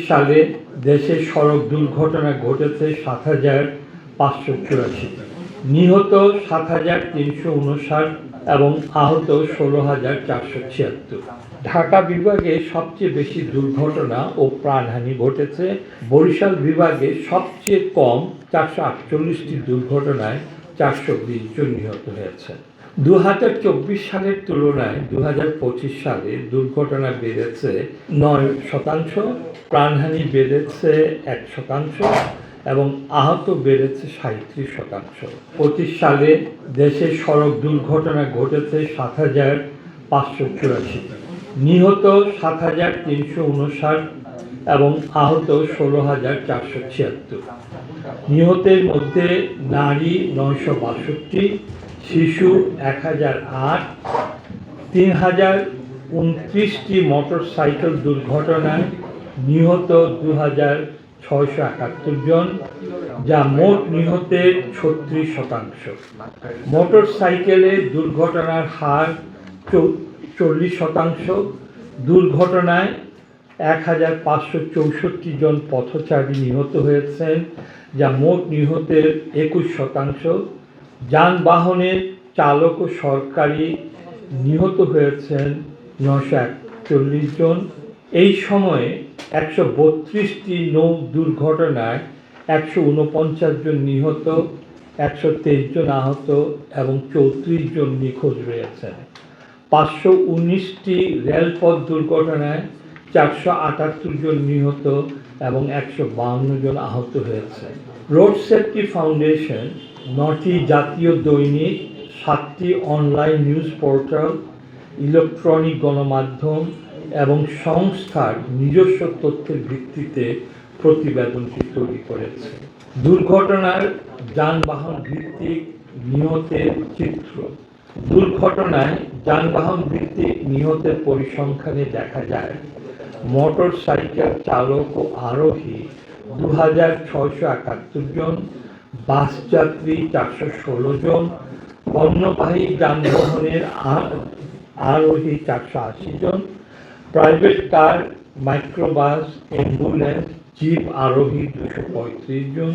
সালে দেশে সড়ক দুর্ঘটনা ঘটেছে ৭,৫৮৪, নিহত ৭,৩৫৯ এবং আহত ১৬,৪৭৬। ঢাকা বিভাগে সবচেয়ে বেশি দুর্ঘটনা ও প্রাণহানি ঘটেছে। বরিশাল বিভাগে সবচেয়ে কম ৪৪৮টি দুর্ঘটনায় ৪২০ জন নিহত হয়েছে। ২০২৪ সালের তুলনায় ২০২৫ সালে দুর্ঘটনা বেড়েছে ৯%, প্রাণহানি বেড়েছে ১% এবং আহত বেড়েছে ৩৭%। ২৫ সালে দেশে সড়ক দুর্ঘটনা ঘটেছে ৭,৫৮৪, নিহত ৭,৩৫৯ এবং আহত ১৬,৪৭৬। নিহতের মধ্যে নারী ৯৬২, শিশু ১,০০৮, ৩,০২৯টি মোটরসাইকেল দুর্ঘটনায় নিহত ২,৬৭১ জন, যা মোট নিহতের ৩৬%। মোটরসাইকেলে দুর্ঘটনার হার ৪০%। দুর্ঘটনায় ১,৫৬৪ জন পথচারী নিহত হয়েছেন, যা মোট নিহতের ২১%। যানবাহনের চালক ও সরকারি নিহত হয়েছেন ৯৪১ জন। এই সময়ে ১৩২টি নৌ দুর্ঘটনায় ১৪৯ জন নিহত, ১২৩ জন আহত এবং ৩৪ জন নিখোঁজ রয়েছেন। ৫১৯টি রেলপথ দুর্ঘটনায় ৪৭৮ জন নিহত এবং ১৫২ জন আহত হয়েছে। রোড সেফটি ফাউন্ডেশন ৯টি জাতীয় দৈনিক, ৭টি অনলাইন নিউজ পোর্টাল, ইলেকট্রনিক গণমাধ্যম এবং সংস্থার নিজস্ব তথ্যের ভিত্তিতে প্রতিবেদনটি তৈরি করেছে। দুর্ঘটনার যানবাহন ভিত্তিক নিহতের চিত্র। দুর্ঘটনায় যানবাহন ভিত্তিক নিহতের পরিসংখ্যানে দেখা যায়, মোটর সাইকেল চালক ও আরোহী ২,৬৭১ জন, বাস যাত্রী ৪১৬ জন, পণ্যবাহী যানবাহনের আরোহী ৪৮০ জন, private car, microbus, ambulance, jeep আরোহী ২৩৫ জন,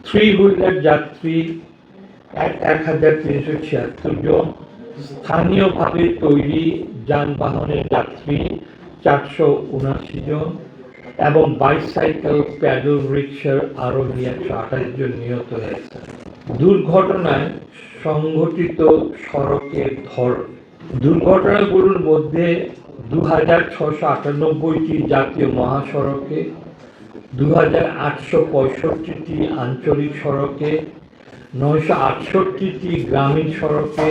থ্রি হুইলার যাত্রী ১,৩৭৬ জন, স্থানীয়ভাবে তৈরি যানবাহনের যাত্রী ৪৭৯ জন এবং বাইসাইকেল, প্যাডেল রিক্সার আরোহী ১২৮ জন নিহত হয়েছে। দুর্ঘটনায় সংঘটিত সড়কের ধরন। দুর্ঘটনাগুলোর মধ্যে ২,৬৯৮টি জাতীয় মহাসড়কে, ২,৮৬৫টি আঞ্চলিক সড়কে, ৯৬৮টি গ্রামীণ সড়কে,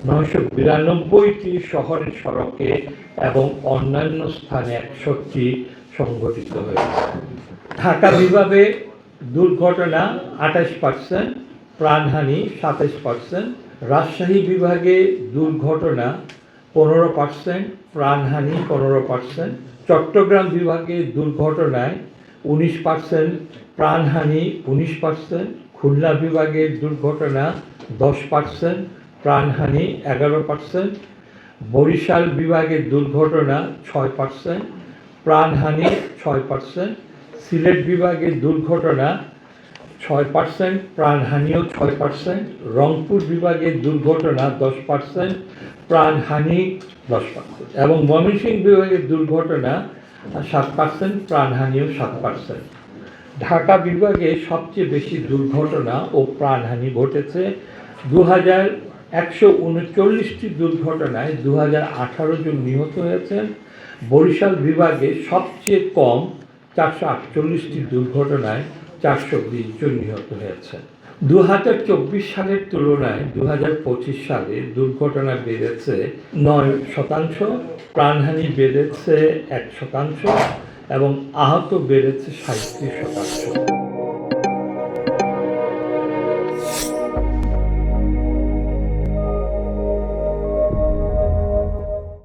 ৯৯২টি শহরের সড়কে এবং অন্যান্য স্থানে ৬১টি সংঘটিত হয়েছে। ঢাকা বিভাগে দুর্ঘটনা ২৮%, প্রাণহানি ২৭%। রাজশাহী বিভাগে দুর্ঘটনা ১৫%, প্রাণহানি ১৫%। চট্টগ্রাম বিভাগে দুর্ঘটনায় ১৯%, প্রাণহানি ১৯%। খুলনা বিভাগের দুর্ঘটনা ১০%, প্রাণহানি ১১%। বরিশাল বিভাগের দুর্ঘটনা ৬%, প্রাণহানি ৬%। সিলেট বিভাগের দুর্ঘটনা ৬%, প্রাণহানিও ৬%। রংপুর বিভাগের দুর্ঘটনা 10%, প্রাণহানি 10%। এবং ময়মনসিংহ বিভাগের দুর্ঘটনা 7%, প্রাণহানিও 7%। ঢাকা বিভাগে সবচেয়ে বেশি দুর্ঘটনা ও প্রাণহানি ঘটেছে। ২,১৩৯টি দুর্ঘটনায় ২,০১৮ জন নিহত হয়েছেন। বরিশাল বিভাগে সবচেয়ে কম ৪৪৮টি দুর্ঘটনায় ৪২০ জন নিহত হয়েছেন। ২০২৪ সালের তুলনায় ২০২৫ সালে দুর্ঘটনা বেড়েছে ৯%, প্রাণহানি বেড়েছে ১% এবং আহত বেড়েছে ৩৭%।